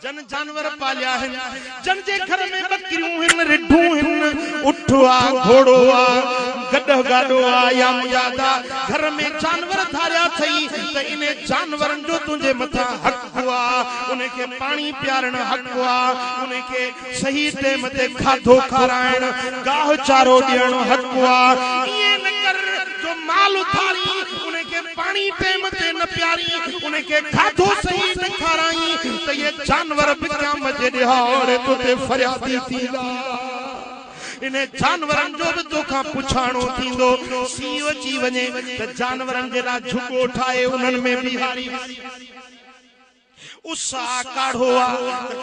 जन जानवर पालिया है, जन जे घर में बकरियूं हिन, रिढूं हिन, ऊठ आ, घोड़ो आ, गड्ढ गाडो आ या मुजादा, घर में जानवर धारिया थई त इने जानवरन जो तुझे मथा हक हुआ, उनके पानी पियारण हक हुआ, उनके सही टाइम ते खाधो खारायण, गाह चारो ॾियण हक हुआ। ये न कर जो माल उथारी उनके पानी टाइम ते न प्यारी, उनके खाधो सही न खाराई त ये जानवर भी क़यामत जे ॾिहाड़े तुते फरियादी थींदा। इन्हें जानवरन जो भी तोखा पुछाणो थींदो, सीउ अची वञे त जानवरन जे लाइ झुको ठाहे उन्हनि में बिहारी उसा काढ़ो आ,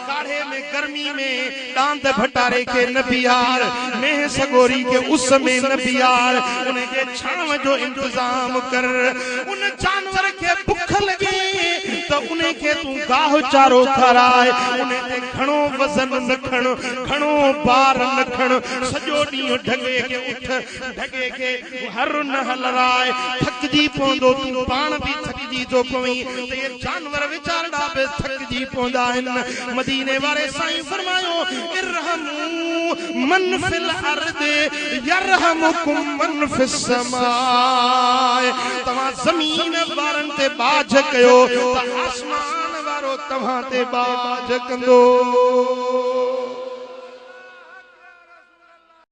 काढ़े में गर्मी में दांत भटारे के न बिहार, मेह सगोरी के उस में न बिहार, उनके छांव जो इंतजाम कर। उन जानवर के भूख लगे तो उनके तू गाह चारो खाराए, उनके घणो वजन न खण, घणो बार न खण, सजो ॾींहुं ढगे के उठ, ढगे के हर न हलराए, थकजी पवंदो, तू पाण भी थकजी थो पवीं त ये जानवर वीचारा बि थकजी पवंदा आहिनि। मदीने वारे साईं फरमायो इरहमू मन फिल अर्द यरहमुकुम मन फिस समाए, तव्हां ज़मीन वारनि ते बाज कयो त आसमान वारो तव्हां ते बाज कंदो।